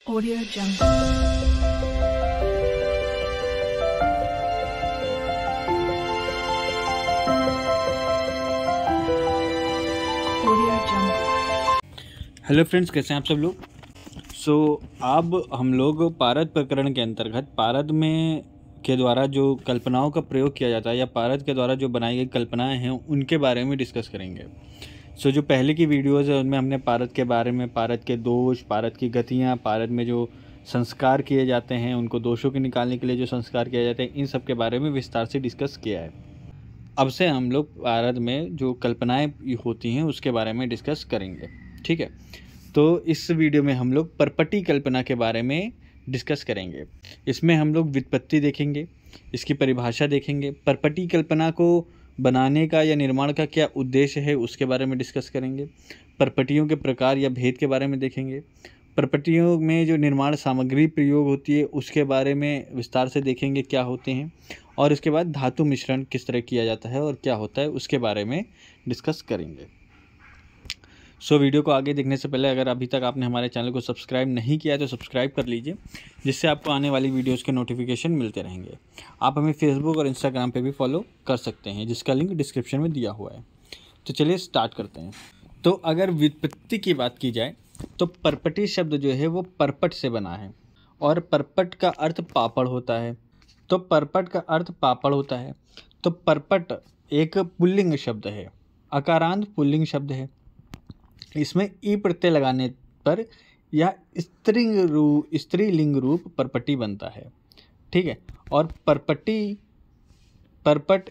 Audio Jungle. Audio Jungle. Hello friends, कैसे हैं आप सब लोग। अब हम लोग पारद प्रकरण के अंतर्गत पारद में के द्वारा जो कल्पनाओं का प्रयोग किया जाता है या पारद के द्वारा जो बनाई गई कल्पनाएं हैं उनके बारे में डिस्कस करेंगे। जो पहले की वीडियोज़ है उनमें हमने पारद के बारे में, पारद के दोष, पारद की गतियाँ, पारद में जो संस्कार किए जाते हैं उनको दोषों के निकालने के लिए जो संस्कार किए जाते हैं, इन सब के बारे में विस्तार से डिस्कस किया है। अब से हम लोग पारद में जो कल्पनाएं होती हैं उसके बारे में डिस्कस करेंगे। ठीक है, तो इस वीडियो में हम लोग परपटी कल्पना के बारे में डिस्कस करेंगे। इसमें हम लोग व्युत्पत्ति देखेंगे, इसकी परिभाषा देखेंगे, परपटी कल्पना को बनाने का या निर्माण का क्या उद्देश्य है उसके बारे में डिस्कस करेंगे। परपटियों के प्रकार या भेद के बारे में देखेंगे। परपटियों में जो निर्माण सामग्री प्रयोग होती है उसके बारे में विस्तार से देखेंगे क्या होते हैं, और इसके बाद धातु मिश्रण किस तरह किया जाता है और क्या होता है उसके बारे में डिस्कस करेंगे। वीडियो को आगे देखने से पहले अगर अभी तक आपने हमारे चैनल को सब्सक्राइब नहीं किया है तो सब्सक्राइब कर लीजिए, जिससे आपको आने वाली वीडियोस के नोटिफिकेशन मिलते रहेंगे। आप हमें फेसबुक और इंस्टाग्राम पे भी फॉलो कर सकते हैं, जिसका लिंक डिस्क्रिप्शन में दिया हुआ है। तो चलिए स्टार्ट करते हैं। तो अगर व्युत्पत्ति की बात की जाए तो परपटी शब्द जो है वो परपट से बना है, और परपट का अर्थ पापड़ होता है। तो परपट का अर्थ पापड़ होता है। तो परपट एक पुल्लिंग शब्द है, अकारांत पुल्लिंग शब्द है। इसमें ई प्रत्यय लगाने पर यह स्त्रीलिंग रूप परपटी बनता है। ठीक है, और परपट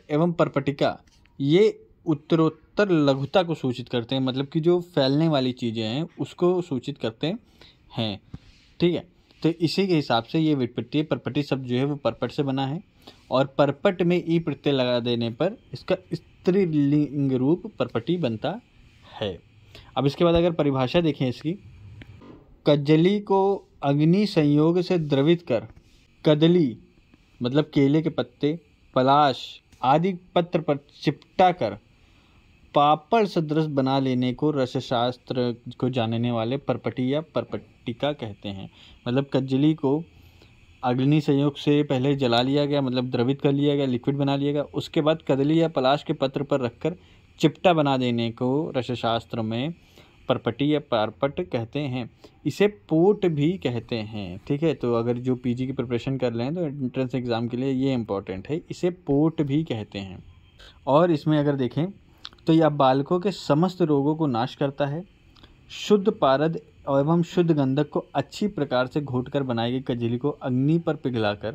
एवं परपटिका ये उत्तरोत्तर लघुता को सूचित करते हैं, मतलब कि जो फैलने वाली चीज़ें हैं उसको सूचित करते हैं। ठीक है, तो इसी के हिसाब से ये व्युत्पत्ति परपटी शब्द जो है वो परपट से बना है, और परपट में ई प्रत्यय लगा देने पर इसका स्त्रीलिंग रूप परपटी बनता है। अब इसके बाद अगर परिभाषा देखें इसकी, कजली को अग्नि संयोग से द्रवित कर, कदली मतलब केले के पत्ते, पलाश आदि पत्र पर चिपटा कर पापड़ सदृश बना लेने को रसशास्त्र को जानने वाले परपटी या परपटिका कहते हैं। मतलब कजली को अग्नि संयोग से पहले जला लिया गया, मतलब द्रवित कर लिया गया, लिक्विड बना लिया गया, उसके बाद कदली या पलाश के पत्र पर रखकर चिपटा बना देने को रसशास्त्र में परपटी या परपट कहते हैं। इसे पोट भी कहते हैं। ठीक है, तो अगर जो पीजी की प्रिपरेशन कर रहे हैं तो एंट्रेंस एग्ज़ाम के लिए ये इंपॉर्टेंट है, इसे पोट भी कहते हैं। और इसमें अगर देखें तो यह बालकों के समस्त रोगों को नाश करता है। शुद्ध पारद एवं शुद्ध गंधक को अच्छी प्रकार से घोटकर बनाई गई कजली को अग्नि पर पिघलाकर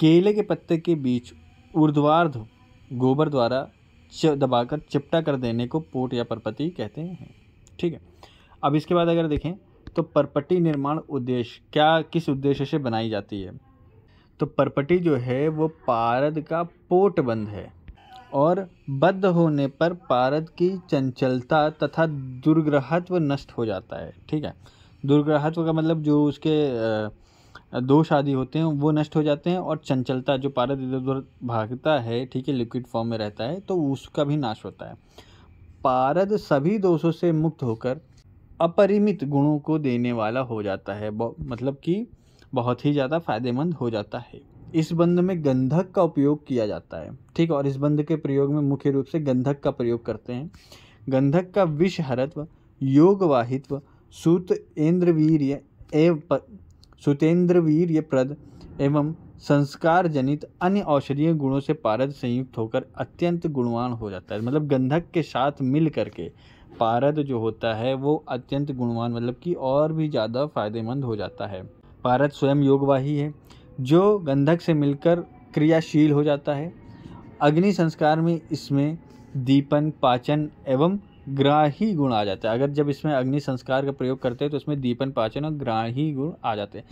केले के पत्ते के बीच ऊर्ध्वार्ध गोबर द्वारा दबाकर चिपटा कर देने को पोट या परपति कहते हैं। ठीक है, अब इसके बाद अगर देखें तो परपटी निर्माण उद्देश्य क्या, किस उद्देश्य से बनाई जाती है। तो परपटी जो है वो पारद का पोट बंद है, और बद्ध होने पर पारद की चंचलता तथा दुर्ग्रहत्व नष्ट हो जाता है। ठीक है, दुर्ग्रहत्व का मतलब जो उसके दोष आदि होते हैं वो नष्ट हो जाते हैं, और चंचलता जो पारद इधर उधर भागता है, ठीक है, लिक्विड फॉर्म में रहता है, तो उसका भी नाश होता है। पारद सभी दोषों से मुक्त होकर अपरिमित गुणों को देने वाला हो जाता है, मतलब कि बहुत ही ज़्यादा फायदेमंद हो जाता है। इस बंध में गंधक का उपयोग किया जाता है। ठीक है, और इस बंध के प्रयोग में मुख्य रूप से गंधक का प्रयोग करते हैं। गंधक का विषहरत्व, योगवाहित्व, सुतेंद्रवीर्यप्रद एवं संस्कार जनित अन्य औषधीय गुणों से पारद संयुक्त होकर अत्यंत गुणवान हो जाता है। मतलब गंधक के साथ मिल करके पारद जो होता है वो अत्यंत गुणवान, मतलब कि और भी ज़्यादा फायदेमंद हो जाता है। पारद स्वयं योगवाही है जो गंधक से मिलकर क्रियाशील हो जाता है। अग्नि संस्कार में इसमें दीपन, पाचन एवं ग्राही गुण आ जाते हैं। अगर जब इसमें अग्नि संस्कार का प्रयोग करते हैं तो इसमें दीपन, पाचन और ग्राही गुण आ जाते हैं।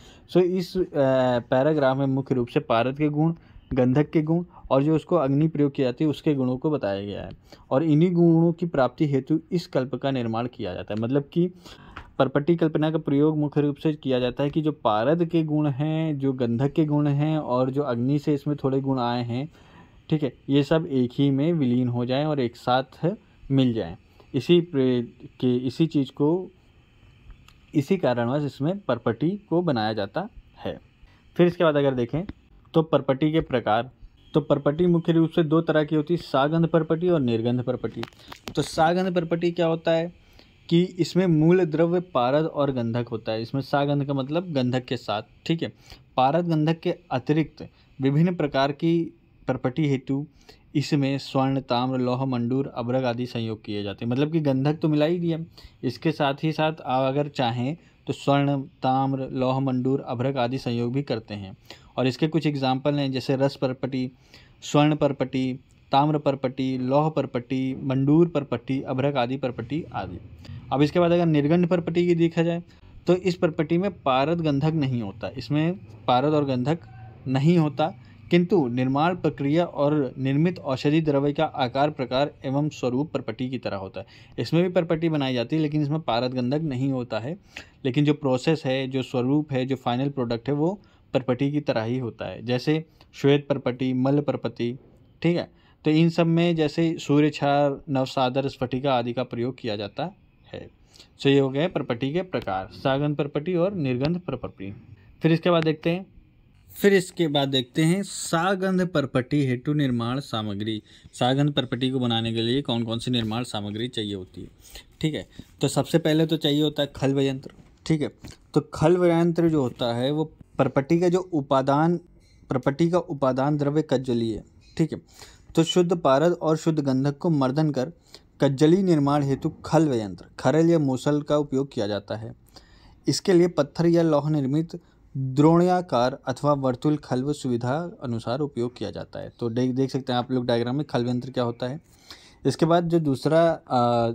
इस पैराग्राफ में मुख्य रूप से पारद के गुण, गंधक के गुण और जो उसको अग्नि प्रयोग की जाती है उसके गुणों को बताया गया है, और इन्हीं गुणों की प्राप्ति हेतु इस कल्प का निर्माण किया जाता है। मतलब कि परपटी कल्पना का प्रयोग मुख्य रूप से किया जाता है कि जो पारद के गुण हैं, जो गंधक के गुण हैं, और जो अग्नि से इसमें थोड़े गुण आए हैं, ठीक है, ये सब एक ही में विलीन हो जाएं और एक साथ मिल जाएं। इसी चीज़ को इसी कारणवश इसमें परपटी को बनाया जाता है। फिर इसके बाद अगर देखें तो परपटी के प्रकार, तो परपटी मुख्य रूप से दो तरह की होती है, सागंध परपटी और निर्गंध परपटी। तो सागंध परपटी क्या होता है कि इसमें मूल द्रव्य पारद और गंधक होता है। इसमें सागंध का मतलब गंधक के साथ, ठीक है। पारद गंधक के अतिरिक्त विभिन्न प्रकार की परपटी हेतु इसमें स्वर्ण, ताम्र, लौह, मंडूर, अभ्रक आदि संयोग किए जाते हैं। मतलब कि गंधक तो मिला ही दिया, इसके साथ ही साथ आप अगर चाहें तो स्वर्ण, ताम्र, लौह, मंडूर, अभ्रक आदि संयोग भी करते हैं। और इसके कुछ एग्जाम्पल हैं, जैसे रस परपटी, स्वर्ण परपटी, ताम्र परपटी, लौह परपटी, मंडूर परपटी, अभ्रक आदि परपटी आदि। अब इसके बाद अगर निर्गंध परपटी की देखा जाए तो इस परपटी में पारद गंधक नहीं होता, इसमें पारद और गंधक नहीं होता, किंतु निर्माण प्रक्रिया और निर्मित औषधि द्रव्य का आकार, प्रकार एवं स्वरूप परपटी की तरह होता है। इसमें भी परपटी बनाई जाती है लेकिन इसमें पारद गंधक नहीं होता है, लेकिन जो प्रोसेस है, जो स्वरूप है, जो फाइनल प्रोडक्ट है वो परपटी की तरह ही होता है। जैसे श्वेत परपटी, मल्ल परपटी, ठीक है। तो इन सब में जैसे सूर्यछार, नवसादर, स्फटिका आदि का प्रयोग किया जाता है। सो ये हो गए परपटी के प्रकार, सागंध परपटी और निर्गंध परपटी। फिर इसके बाद देखते हैं सागंध परपटी हेतु निर्माण सामग्री। सागंध परपटी को बनाने के लिए कौन कौन सी निर्माण सामग्री चाहिए होती है, ठीक है। तो सबसे पहले तो चाहिए होता है खल्व यंत्र, ठीक है। तो खल्व यंत्र जो होता है वो परपटी का उपादान द्रव्य कज्जली है, ठीक है। तो शुद्ध पारद और शुद्ध गंधक को मर्दन कर कज्जली निर्माण हेतु खल्व यंत्र, खरल या मूसल का उपयोग किया जाता है। इसके लिए पत्थर या लौह निर्मित द्रोण्याकार अथवा वर्तुल खल्व सुविधा अनुसार उपयोग किया जाता है। तो देख सकते हैं आप लोग डायग्राम में खल्व यंत्र क्या होता है। इसके बाद जो दूसरा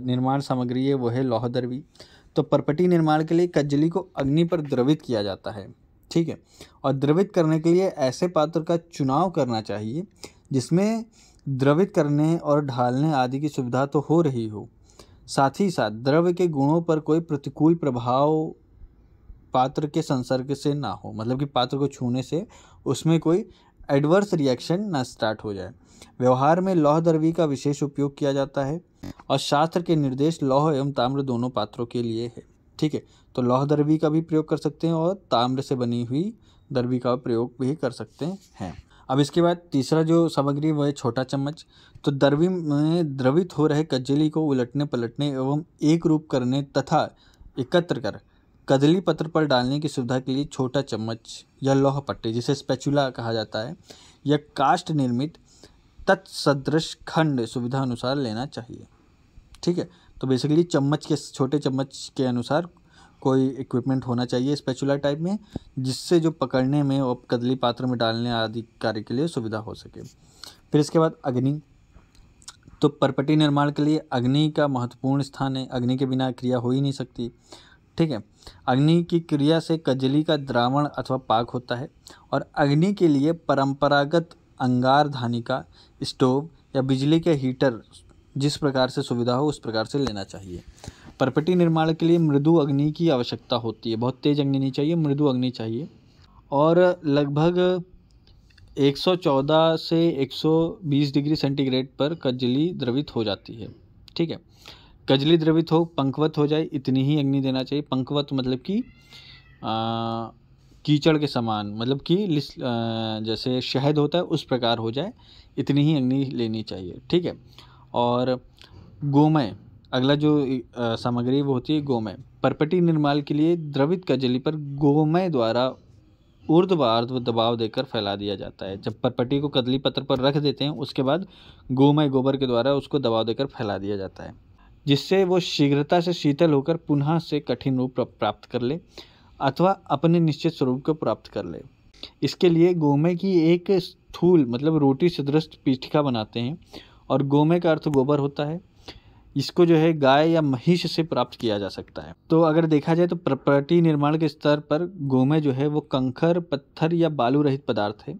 निर्माण सामग्री है वो है लौह दर्वी। तो परपटी निर्माण के लिए कज्जली को अग्नि पर द्रवित किया जाता है, ठीक है। और द्रवित करने के लिए ऐसे पात्र का चुनाव करना चाहिए जिसमें द्रवित करने और ढालने आदि की सुविधा तो हो रही हो, साथ ही साथ द्रव्य के गुणों पर कोई प्रतिकूल प्रभाव पात्र के संसर्ग से ना हो। मतलब कि पात्र को छूने से उसमें कोई एडवर्स रिएक्शन ना स्टार्ट हो जाए। व्यवहार में लौह दर्वी का विशेष उपयोग किया जाता है और शास्त्र के निर्देश लौह एवं ताम्र दोनों पात्रों के लिए है, ठीक है। तो लौह दर्वी का भी प्रयोग कर सकते हैं और ताम्र से बनी हुई दर्वी का प्रयोग भी कर सकते हैं। अब इसके बाद तीसरा जो सामग्री वो है छोटा चम्मच। तो दर्वी में द्रवित हो रहे कज्जली को उलटने पलटने एवं एक रूप करने तथा एकत्र कर कदली पत्र पर डालने की सुविधा के लिए छोटा चम्मच या लौह पट्टी, जिसे स्पैचुला कहा जाता है, या काष्ठ निर्मित तत्सदृश खंड सुविधा अनुसार लेना चाहिए, ठीक है। तो बेसिकली छोटे चम्मच के अनुसार कोई इक्विपमेंट होना चाहिए स्पैचुला टाइप में, जिससे जो पकड़ने में और कदली पात्र में डालने आदि कार्य के लिए सुविधा हो सके। फिर इसके बाद अग्नि। तो परपटी निर्माण के लिए अग्नि का महत्वपूर्ण स्थान है। अग्नि के बिना क्रिया हो ही नहीं सकती, ठीक है। अग्नि की क्रिया से कज्जली का द्रावण अथवा पाक होता है और अग्नि के लिए परंपरागत अंगार धानिका, स्टोव या बिजली के हीटर जिस प्रकार से सुविधा हो उस प्रकार से लेना चाहिए। परपटी निर्माण के लिए मृदु अग्नि की आवश्यकता होती है। बहुत तेज अग्नि नहीं चाहिए, मृदु अग्नि चाहिए। और लगभग 114 से 120 डिग्री सेंटीग्रेड पर कज्जली द्रवित हो जाती है, ठीक है। कजली द्रवित हो, पंखवत हो जाए, इतनी ही अग्नि देना चाहिए। पंखवत मतलब कि कीचड़ के समान, मतलब कि जैसे शहद होता है उस प्रकार हो जाए, इतनी ही अग्नि लेनी चाहिए, ठीक है। और गोमय, अगला जो सामग्री वो होती है गोमय। परपटी निर्माण के लिए द्रवित कजली पर गोमय द्वारा ऊर्ध्वाधर दबाव देकर फैला दिया जाता है। जब परपटी को कदली पत्र पर रख देते हैं उसके बाद गोमय गोबर के द्वारा उसको दबाव देकर फैला दिया जाता है, जिससे वो शीघ्रता से शीतल होकर पुनः से कठिन रूप प्राप्त कर ले अथवा अपने निश्चित स्वरूप को प्राप्त कर ले। इसके लिए गोमय की एक स्थूल मतलब रोटी सदृश पीठिका बनाते हैं और गोमय का अर्थ गोबर होता है। इसको जो है गाय या महिष से प्राप्त किया जा सकता है। तो अगर देखा जाए तो परपटी निर्माण के स्तर पर गोमय जो है वो कंकड़, पत्थर या बालू रहित पदार्थ है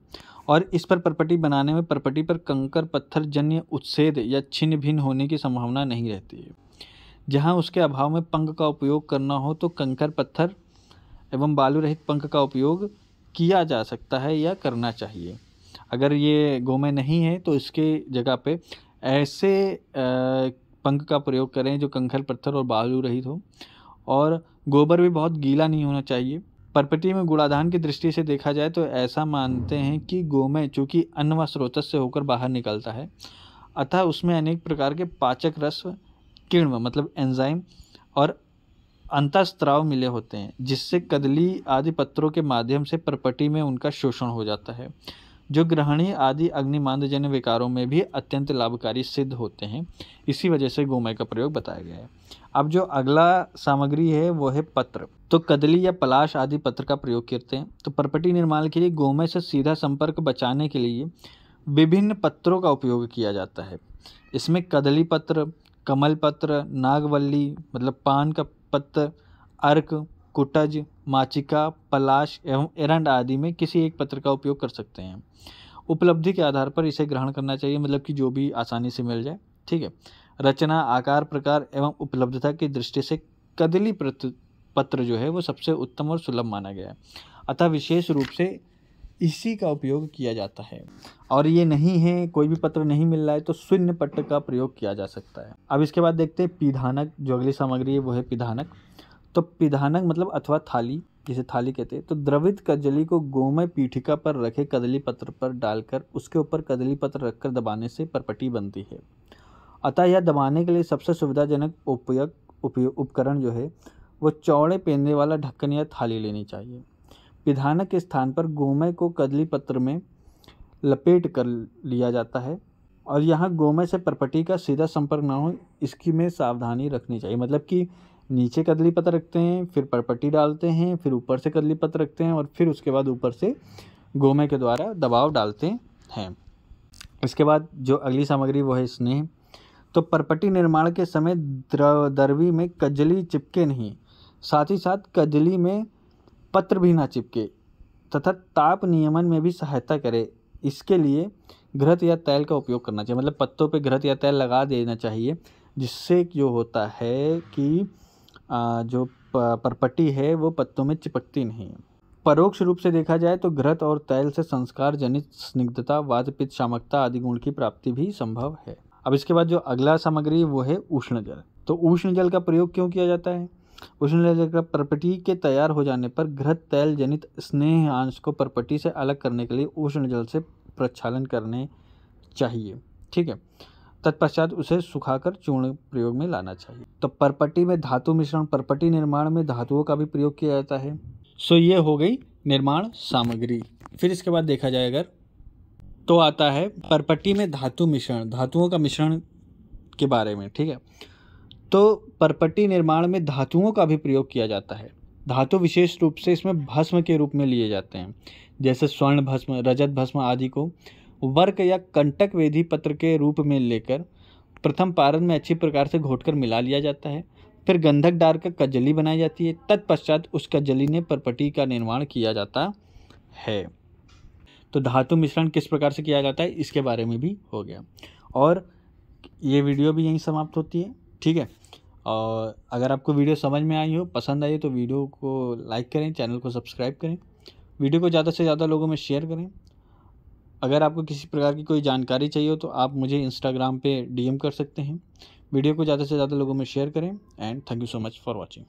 और इस पर परपटी बनाने में परपटी पर कंकड़ पत्थर जन्य उत्सेद या छिन्न भिन्न होने की संभावना नहीं रहती है। जहाँ उसके अभाव में पंख का उपयोग करना हो तो कंकड़ पत्थर एवं बालू रहित पंख का उपयोग किया जा सकता है या करना चाहिए। अगर ये गोमय नहीं है तो इसके जगह पे ऐसे पंख का प्रयोग करें जो कंकड़ पत्थर और बालू रहित हो और गोबर भी बहुत गीला नहीं होना चाहिए। परपटी में गुणाधान की दृष्टि से देखा जाए तो ऐसा मानते हैं कि गोमय चूँकि अन्न व स्रोतस से होकर बाहर निकलता है, अतः उसमें अनेक प्रकार के पाचक रस, किण्व मतलब एंजाइम और अंतःस्राव मिले होते हैं, जिससे कदली आदि पत्रों के माध्यम से परपटी में उनका शोषण हो जाता है, जो ग्रहणी आदि अग्निमांदजन्य विकारों में भी अत्यंत लाभकारी सिद्ध होते हैं। इसी वजह से गोमय का प्रयोग बताया गया है। अब जो अगला सामग्री है वो है पत्र। तो कदली या पलाश आदि पत्र का प्रयोग करते हैं। तो परपटी निर्माण के लिए गोमय से सीधा संपर्क बचाने के लिए विभिन्न पत्रों का उपयोग किया जाता है। इसमें कदली पत्र, कमल पत्र, नागवल्ली मतलब पान का पत्र, अर्क, कुटज, माचिका, पलाश एवं एरंड आदि में किसी एक पत्र का उपयोग कर सकते हैं। उपलब्धि के आधार पर इसे ग्रहण करना चाहिए, मतलब कि जो भी आसानी से मिल जाए। ठीक है। रचना, आकार, प्रकार एवं उपलब्धता की दृष्टि से कदली पत्र जो है वो सबसे उत्तम और सुलभ माना गया है, अतः विशेष रूप से इसी का उपयोग किया जाता है। और ये नहीं है, कोई भी पत्र नहीं मिल रहा है तो शून्य पट्ट का प्रयोग किया जा सकता है। अब इसके बाद देखते हैं पिधानक। जो अगली सामग्री है वो है पिधानक। तो पिधानक मतलब अथवा थाली, जिसे थाली कहते हैं। तो द्रवित कदली को गोमय पीठिका पर रखे कदली पत्र पर डालकर उसके ऊपर कदली पत्र रखकर दबाने से परपटी बनती है। अतः यह दबाने के लिए सबसे सुविधाजनक उपकरण जो है वो चौड़े पेंदे वाला ढक्कन या थाली लेनी चाहिए। पिधानक के स्थान पर गोमय को कदली पत्र में लपेट कर लिया जाता है और यहाँ गोमय से परपटी का सीधा संपर्क ना हो, इसकी में सावधानी रखनी चाहिए। मतलब कि नीचे कदली पत्र रखते हैं, फिर परपटी डालते हैं, फिर ऊपर से कदली पत्र रखते हैं और फिर उसके बाद ऊपर से गोमय के द्वारा दबाव डालते हैं। इसके बाद जो अगली सामग्री वो है स्नेह। तो परपटी निर्माण के समय दरवी में कजली चिपके नहीं, साथ ही साथ कजली में पत्र भी ना चिपके तथा ताप नियमन में भी सहायता करे। इसके लिए घृत या तेल का उपयोग करना चाहिए, मतलब पत्तों पे घृत या तेल लगा देना चाहिए, जिससे जो होता है कि जो परपटी है वो पत्तों में चिपकती नहीं। परोक्ष रूप से देखा जाए तो घृत और तेल से संस्कार जनित स्निग्धता, वात पित्त शामकता आदि गुण की प्राप्ति भी संभव है। अब इसके बाद जो अगला सामग्री वो है उष्ण जल। तो उष्ण जल का प्रयोग क्यों किया जाता है? उष्ण जल का परपटी के तैयार हो जाने पर घृत तेल जनित स्नेह अंश को परपटी से अलग करने के लिए उष्ण जल से प्रक्षालन करने चाहिए। ठीक है। तत्पश्चात उसे सुखाकर चूर्ण प्रयोग में लाना चाहिए। तो परपटी में धातु मिश्रण। परपटी निर्माण में धातुओं का भी प्रयोग किया जाता है। सो ये हो गई निर्माण सामग्री। फिर इसके बाद देखा जाए अगर तो आता है परपटी में धातु मिश्रण, धातुओं का मिश्रण के बारे में। ठीक है। तो परपटी निर्माण में धातुओं का भी प्रयोग किया जाता है। धातु विशेष रूप से इसमें भस्म के रूप में लिए जाते हैं, जैसे स्वर्ण भस्म, रजत भस्म आदि को वर्क या कंटक वेदी पत्र के रूप में लेकर प्रथम पारण में अच्छी प्रकार से घोटकर मिला लिया जाता है। फिर गंधक डालकर कजली बनाई जाती है। तत्पश्चात उस कजली ने परपटी का निर्माण किया जाता है। तो धातु मिश्रण किस प्रकार से किया जाता है इसके बारे में भी हो गया। और ये वीडियो भी यहीं समाप्त होती है। ठीक है। और अगर आपको वीडियो समझ में आई हो, पसंद आई हो तो वीडियो को लाइक करें, चैनल को सब्सक्राइब करें, वीडियो को ज़्यादा से ज़्यादा लोगों में शेयर करें। अगर आपको किसी प्रकार की कोई जानकारी चाहिए हो तो आप मुझे इंस्टाग्राम पे DM कर सकते हैं। वीडियो को ज़्यादा से ज़्यादा लोगों में शेयर करें and thank you so much for watching.